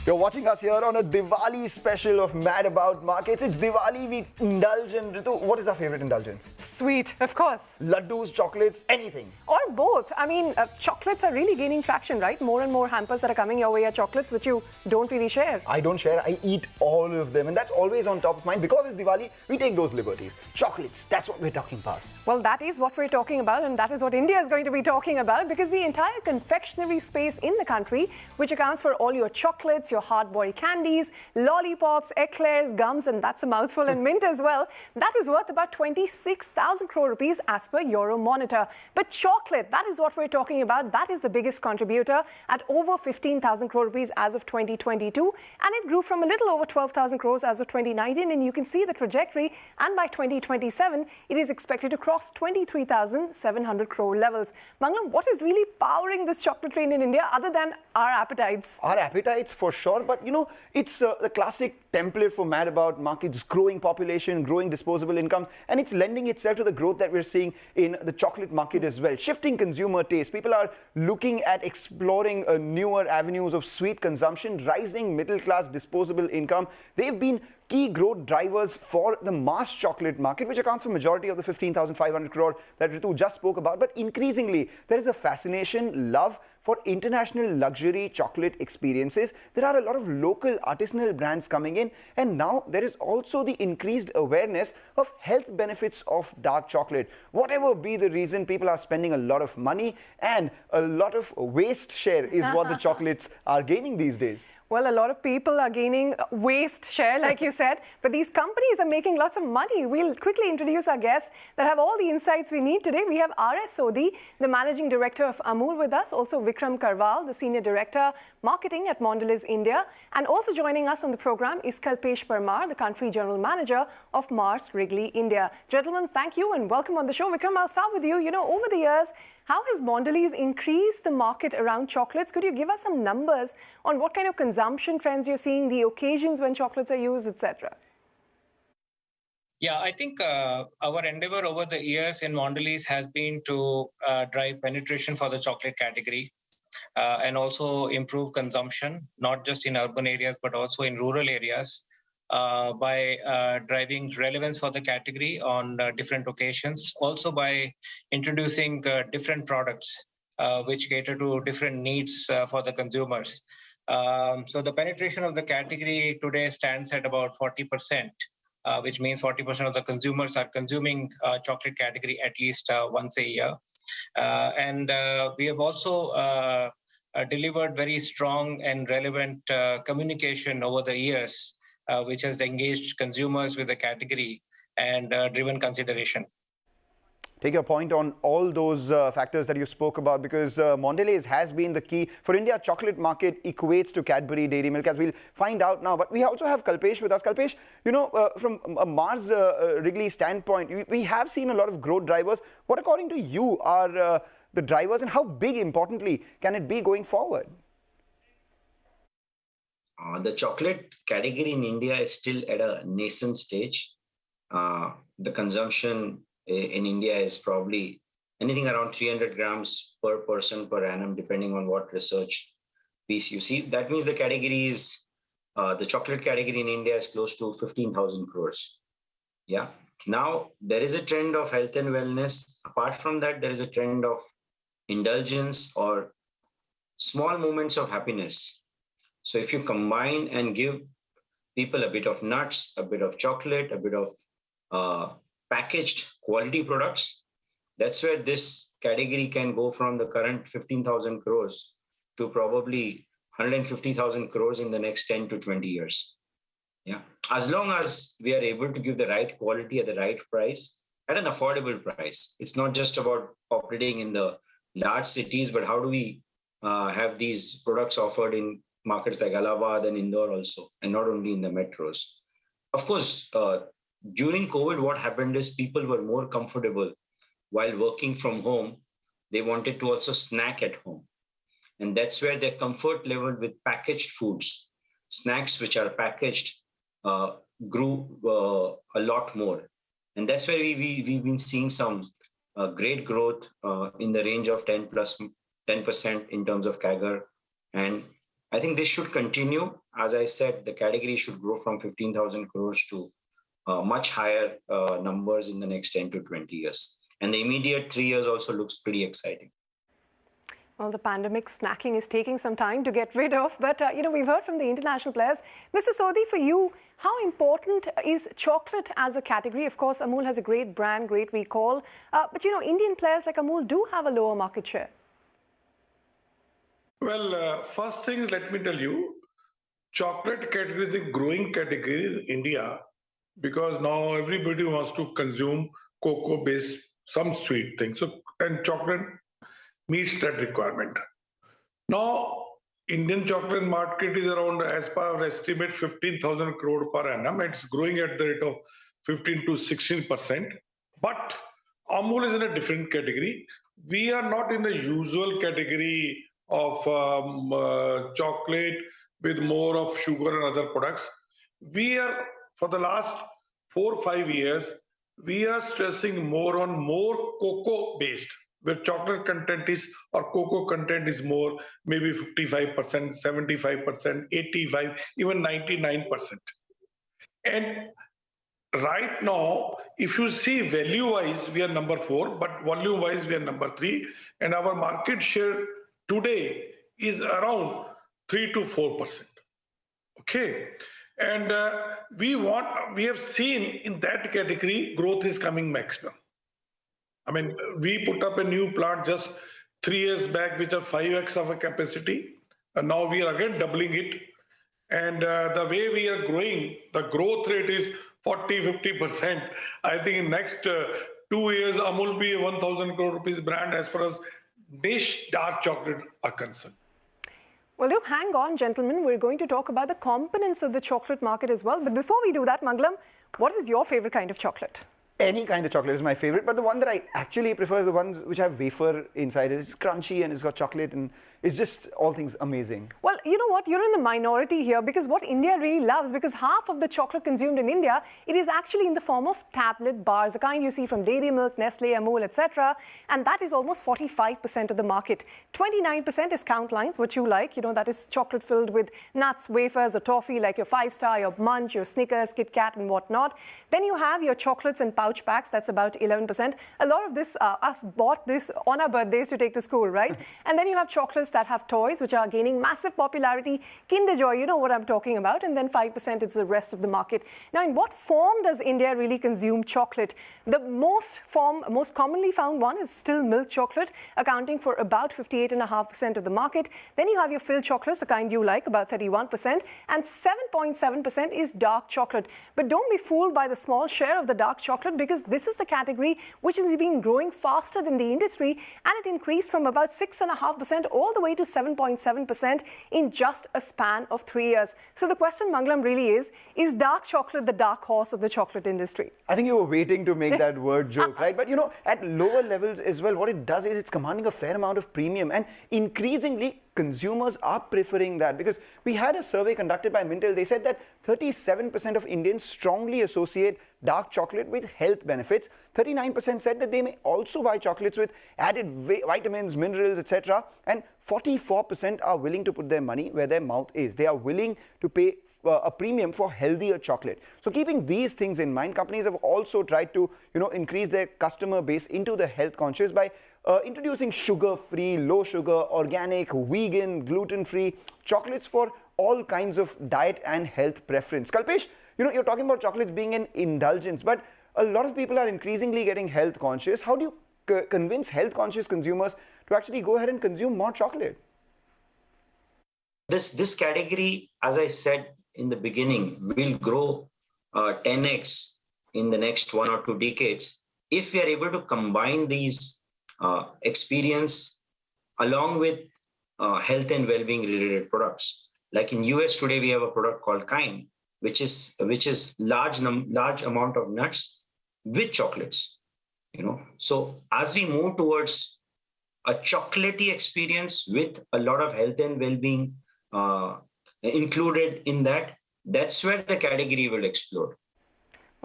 You're watching us here on a Diwali special of Mad About Markets. It's Diwali, we indulge in Ritu. What is our favorite indulgence? Sweet, of course. Laddus, chocolates, anything. Or both. I mean, chocolates are really gaining traction, right? More and more hampers that are coming your way are chocolates, which you don't really share. I don't share, I eat all of them. And that's always on top of mind. Because it's Diwali, we take those liberties. Chocolates, that's what we're talking about. Well, that is what we're talking about, and that is what India is going to be talking about, because the entire confectionery space in the country, which accounts for all your chocolates, your hard-boiled candies, lollipops, eclairs, gums, and that's a mouthful, and mint as well, that is worth about 26,000 crore rupees as per Euromonitor. But chocolate, that is what we're talking about. That is the biggest contributor at over 15,000 crore rupees as of 2022, and it grew from a little over 12,000 crores as of 2019, and you can see the trajectory, and by 2027, it is expected to cross 23,700 crore levels. Mangalam, what is really powering this chocolate train in India other than our appetites? Our appetites for sure, but you know, it's the classic template for Mad About Markets: growing population, growing disposable income, and it's lending itself to the growth that we're seeing in the chocolate market as well. Shifting consumer taste. People are looking at exploring newer avenues of sweet consumption, rising middle class disposable income. They've been key growth drivers for the mass chocolate market, which accounts for majority of the 15,500 crore that Ritu just spoke about. But increasingly, there is a fascination, love for international luxury chocolate experiences. There are a lot of local artisanal brands coming in, and now there is also the increased awareness of health benefits of dark chocolate. Whatever be the reason, people are spending a lot of money, and a lot of waste share is what the chocolates are gaining these days. Well, a lot of people are gaining waste share, like you said, but these companies are making lots of money. We'll quickly introduce our guests that have all the insights we need today. We have R.S. Sodhi, the Managing Director of Amul with us, also Vikram Karwal, the Senior Director, Marketing at Mondelez India, and also joining us on the program is Kalpesh Parmar, the Country General Manager of Mars Wrigley India. Gentlemen, thank you and welcome on the show. Vikram, I'll start with you. You know, over the years, how has Mondelez increased the market around chocolates? Could you give us some numbers on what kind of consumption trends you're seeing, the occasions when chocolates are used, etc.? Yeah, I think our endeavor over the years in Mondelez has been to drive penetration for the chocolate category and also improve consumption, not just in urban areas, but also in rural areas by driving relevance for the category on different occasions. Also by introducing different products which cater to different needs for the consumers. So the penetration of the category today stands at about 40%. Which means 40% of the consumers are consuming chocolate category at least once a year. And we have also delivered very strong and relevant communication over the years, which has engaged consumers with the category and driven consideration. Take your point on all those factors that you spoke about, because Mondelez has been the key. For India, chocolate market equates to Cadbury Dairy Milk, as we'll find out now. But we also have Kalpesh with us. Kalpesh, you know, from a Mars Wrigley standpoint, we have seen a lot of growth drivers. What, according to you, are the drivers, and how big, importantly, can it be going forward? The chocolate category in India is still at a nascent stage. The consumption in India is probably anything around 300 grams per person per annum, depending on what research piece you see. That means the category is, the chocolate category in India is close to 15,000 crores. Yeah. Now, there is a trend of health and wellness. Apart from that, there is a trend of indulgence or small moments of happiness. So if you combine and give people a bit of nuts, a bit of chocolate, a bit of packaged quality products, that's where this category can go from the current 15,000 crores to probably 150,000 crores in the next 10 to 20 years. Yeah, as long as we are able to give the right quality at the right price, at an affordable price. It's not just about operating in the large cities, but how do we have these products offered in markets like Allahabad and Indore also, and not only in the metros. Of course, during COVID, what happened is people were more comfortable while working from home. They wanted to also snack at home. And that's where their comfort level with packaged foods, snacks which are packaged, grew a lot more. And that's where we've been seeing some great growth in the range of 10% in terms of CAGR. And I think this should continue. As I said, the category should grow from 15,000 crores to much higher numbers in the next 10 to 20 years. And the immediate 3 years also looks pretty exciting. Well, the pandemic snacking is taking some time to get rid of, but we've heard from the international players. Mr. Sodhi, for you, how important is chocolate as a category? Of course, Amul has a great brand, great recall, but Indian players like Amul do have a lower market share. Well, first thing, let me tell you, chocolate category is a growing category in India because now everybody wants to consume cocoa-based, some sweet things. So, and chocolate meets that requirement. Now, Indian chocolate market is around, as per our estimate, 15,000 crore per annum. It's growing at the rate of 15 to 16%. But Amul is in a different category. We are not in the usual category of chocolate with more of sugar and other products. We are, for the last 4 or 5 years, we are stressing more on more cocoa-based, where chocolate content is or cocoa content is more, maybe 55%, 75%, 85%, even 99%. And right now, if you see value-wise, we are number 4, but volume-wise, we are number 3. And our market share today is around 3 to 4%. Okay. And we have seen in that category, growth is coming maximum. I mean, we put up a new plant just 3 years back with a 5x of a capacity. And now we are again doubling it. And the way we are growing, the growth rate is 40-50%. I think in next 2 years, Amul will be a 1,000 crore rupees brand as far as niche dark chocolate are concerned. Well, do hang on, gentlemen. We're going to talk about the components of the chocolate market as well. But before we do that, Mangalam, what is your favorite kind of chocolate? Any kind of chocolate is my favorite, but the one that I actually prefer is the ones which have wafer inside it. It's crunchy and it's got chocolate and it's just all things amazing. Well, you know what? You're in the minority here because what India really loves, because half of the chocolate consumed in India, it is actually in the form of tablet bars, the kind you see from Dairy Milk, Nestle, Amul, etc. And that is almost 45% of the market. 29% is count lines, what you like. That is chocolate filled with nuts, wafers, or toffee like your 5-star, your Munch, your Snickers, Kit Kat, and whatnot. Then you have your chocolates and pouch packs. That's about 11%. A lot of this, us bought this on our birthdays to take to school, right? And then you have chocolates that have toys, which are gaining massive popularity. Kinder Joy, you know what I'm talking about. And then 5% is the rest of the market. Now, in what form does India really consume chocolate? The most commonly found one is still milk chocolate, accounting for about 58.5% of the market. Then you have your filled chocolates, the kind you like, about 31%. And 7.7% is dark chocolate. But don't be fooled by the small share of the dark chocolate, because this is the category which has been growing faster than the industry, and it increased from about 6.5% all the way to 7.7% in just a span of 3 years. So the question, Mangalam, really is dark chocolate the dark horse of the chocolate industry? I think you were waiting to make that word joke, right? But at lower levels as well, what it does is it's commanding a fair amount of premium, and increasingly consumers are preferring that, because we had a survey conducted by Mintel. They said that 37% of Indians strongly associate dark chocolate with health benefits. 39% said that they may also buy chocolates with added vitamins, minerals, etc. And 44% are willing to put their money where their mouth is. They are willing to pay a premium for healthier chocolate. So keeping these things in mind, companies have also tried to increase their customer base into the health conscious by introducing sugar-free, low-sugar, organic, vegan, gluten-free chocolates for all kinds of diet and health preference. Kalpesh, you're talking about chocolates being an indulgence, but a lot of people are increasingly getting health conscious. How do you convince health conscious consumers to actually go ahead and consume more chocolate? This category, as I said in the beginning, will grow 10x in the next 1 or 2 decades if we are able to combine these experience along with health and well-being related products. Like in US today, we have a product called Kind, which is large amount of nuts with chocolates. So as we move towards a chocolatey experience with a lot of health and well-being included in that, that's where the category will explode.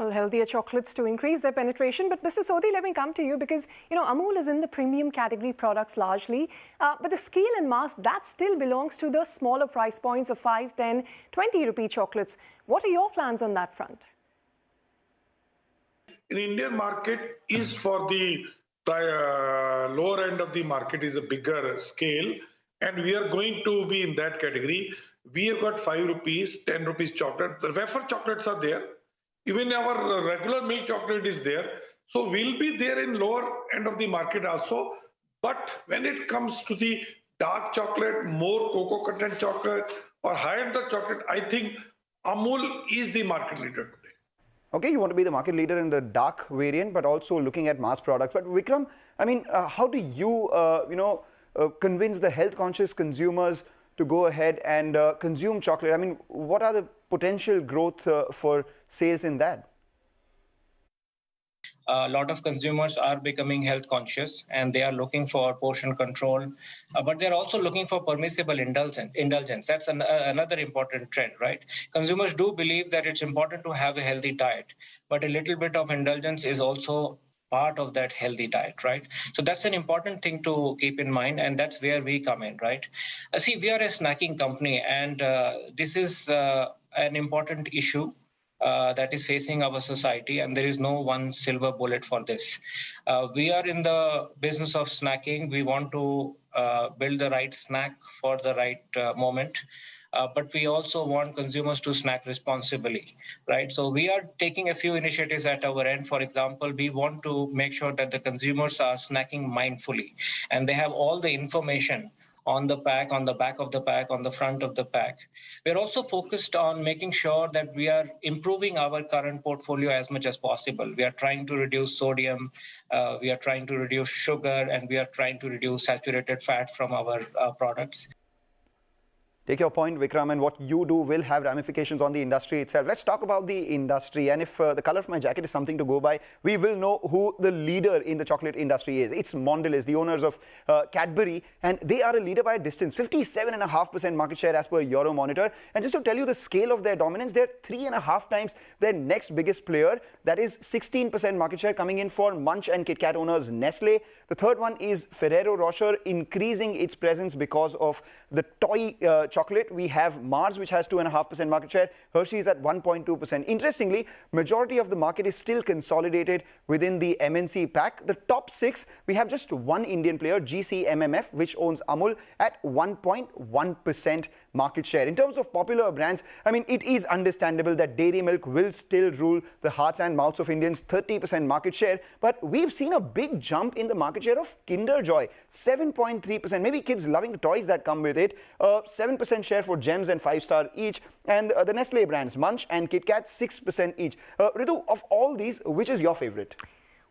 Well, healthier chocolates to increase their penetration. But Mr. Sodhi, let me come to you because, Amul is in the premium category products largely. But the scale and mass, that still belongs to the smaller price points of 5, 10, 20 rupee chocolates. What are your plans on that front? In Indian market is for the lower end of the market is a bigger scale, and we are going to be in that category. We have got 5 rupees, 10 rupees chocolate. The wafer chocolates are there. Even our regular milk chocolate is there. So we'll be there in lower end of the market also. But when it comes to the dark chocolate, more cocoa content chocolate or high end of chocolate, I think Amul is the market leader today. Okay, you want to be the market leader in the dark variant, but also looking at mass products. But Vikram, I mean, how do you, convince the health-conscious consumers to go ahead and consume chocolate? I mean, what are the potential growth for sales in that? A lot of consumers are becoming health conscious and they are looking for portion control, but they're also looking for permissible indulgence. That's another important trend, right? Consumers do believe that it's important to have a healthy diet, but a little bit of indulgence is also part of that healthy diet, right? So that's an important thing to keep in mind, and that's where we come in, right? See, we are a snacking company, and this is an important issue that is facing our society, and there is no one silver bullet for this. We are in the business of snacking. We want to build the right snack for the right moment. But we also want consumers to snack responsibly, right? So we are taking a few initiatives at our end. For example, we want to make sure that the consumers are snacking mindfully and they have all the information on the pack, on the back of the pack, on the front of the pack. We're also focused on making sure that we are improving our current portfolio as much as possible. We are trying to reduce sodium, we are trying to reduce sugar, and we are trying to reduce saturated fat from our products. Take your point, Vikram, and what you do will have ramifications on the industry itself. Let's talk about the industry. And if the color of my jacket is something to go by, we will know who the leader in the chocolate industry is. It's Mondelez, the owners of Cadbury, and they are a leader by a distance. 57.5% market share as per Euromonitor. And just to tell you the scale of their dominance, they're 3.5 times their next biggest player. That is 16% market share coming in for Munch and Kit Kat owners Nestle. The third one is Ferrero Rocher, increasing its presence because of the toy chocolate. We have Mars, which has 2.5% market share. Hershey's at 1.2%. Interestingly, majority of the market is still consolidated within the MNC pack. The top 6, we have just one Indian player, GCMMF, which owns Amul at 1.1% market share. In terms of popular brands, I mean, it is understandable that dairy milk will still rule the hearts and mouths of Indians, 30% market share. But we've seen a big jump in the market share of Kinder Joy, 7.3%. Maybe kids loving the toys that come with it. 7% share for Gems and 5-star each. And the Nestle brands, Munch and Kit Kat, 6% each. Ritu, of all these, which is your favorite?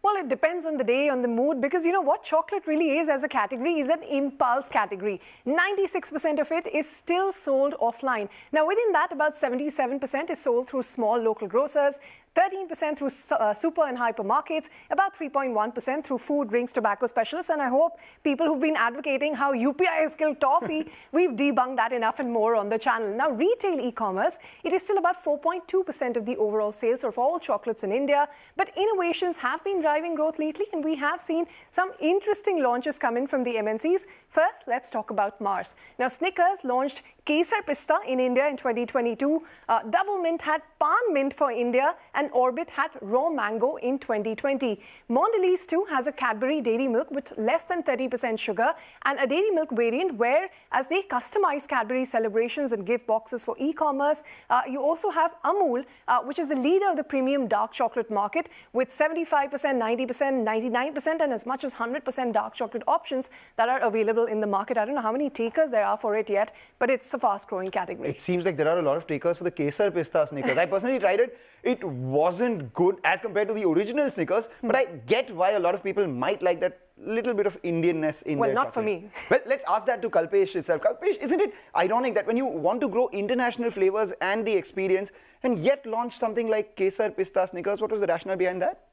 Well, it depends on the day, on the mood, because you know what chocolate really is as a category is an impulse category. 96% of it is still sold offline. Now, within that, about 77% is sold through small local grocers, 13% through super and hypermarkets, about 3.1% through food, drinks, tobacco specialists. And I hope people who've been advocating how UPI has killed toffee, we've debunked that enough and more on the channel. Now, retail e-commerce, it is still about 4.2% of the overall sales of all chocolates in India. But innovations have been driving growth lately, and we have seen some interesting launches come in from the MNCs. First, let's talk about Mars. Now, Snickers launched Kesar Pista in India in 2022. Double Mint had Pan Mint for India, and Orbit had Raw Mango in 2020. Mondelez too has a Cadbury Dairy Milk with less than 30% sugar and a Dairy Milk variant where, as they customize Cadbury celebrations and gift boxes for e-commerce, you also have Amul, which is the leader of the premium dark chocolate market with 75%, 90%, 99% and as much as 100% dark chocolate options that are available in the market. I don't know how many takers there are for it yet, but it's a fast-growing category. It seems like there are a lot of takers for the Kesar Pista Snickers. I personally tried it. It wasn't good as compared to the original Snickers, but I get why a lot of people might like that little bit of Indianness in their chocolate. Well, not for me. Well, let's ask that to Kalpesh itself. Kalpesh, isn't it ironic that when you want to grow international flavors and the experience and yet launch something like Kesar Pista Snickers, what was the rationale behind that?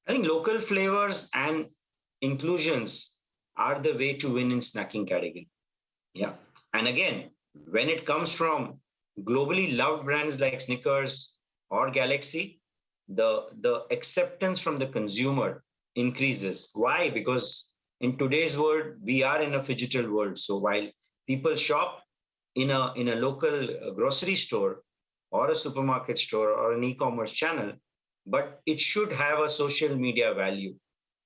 I think local flavors and inclusions are the way to win in snacking category. Yeah. And again, when it comes from globally loved brands like Snickers, or Galaxy, the acceptance from the consumer increases. Why? Because in today's world, we are in a phygital world. So while people shop in a local grocery store or a supermarket store or an e-commerce channel, but it should have a social media value.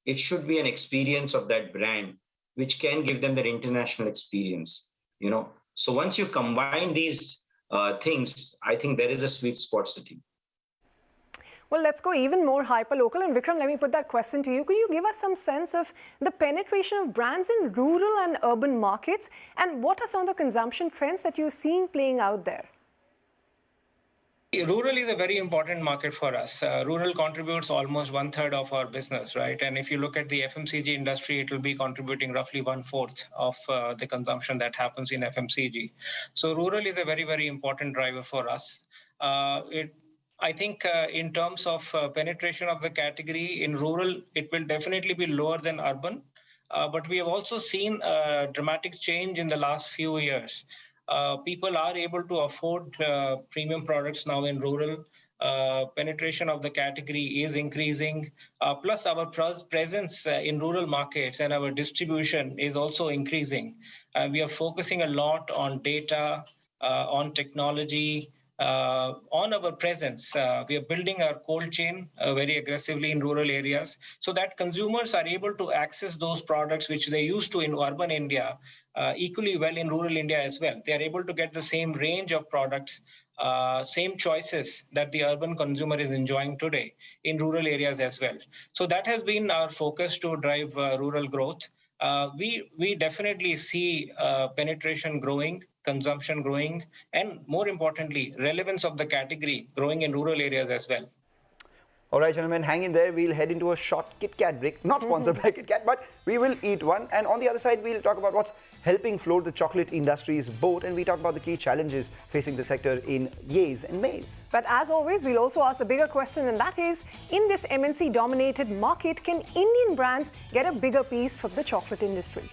It should be an experience of that brand, which can give them that international experience. So once you combine these things, I think there is a sweet spot sitting. Well, let's go even more hyper-local. And Vikram, let me put that question to you. Could you give us some sense of the penetration of brands in rural and urban markets? And what are some of the consumption trends that you're seeing playing out there? Rural is a very important market for us. Rural contributes almost 1/3 of our business, right? And if you look at the FMCG industry, it will be contributing roughly 1/4 of the consumption that happens in FMCG. So rural is a very, very important driver for us. I think in terms of penetration of the category in rural, it will definitely be lower than urban. But we have also seen a dramatic change in the last few years. People are able to afford premium products now in rural. Penetration of the category is increasing. Plus, our presence in rural markets and our distribution is also increasing. We are focusing a lot on data, on technology, on our presence. We are building our cold chain very aggressively in rural areas so that consumers are able to access those products which they used to in urban India equally well in rural India as well. They are able to get the same range of products, same choices that the urban consumer is enjoying today in rural areas as well. So that has been our focus to drive rural growth. We definitely see penetration growing, consumption growing, and more importantly, relevance of the category growing in rural areas as well. All right, gentlemen, hang in there. We'll head into a short Kit Kat break. Not sponsored by Kit Kat, but we will eat one. And on the other side, we'll talk about what's helping float the chocolate industry's boat. And we talk about the key challenges facing the sector in yays and mays. But as always, we'll also ask the bigger question, and that is, in this MNC-dominated market, can Indian brands get a bigger piece from the chocolate industry?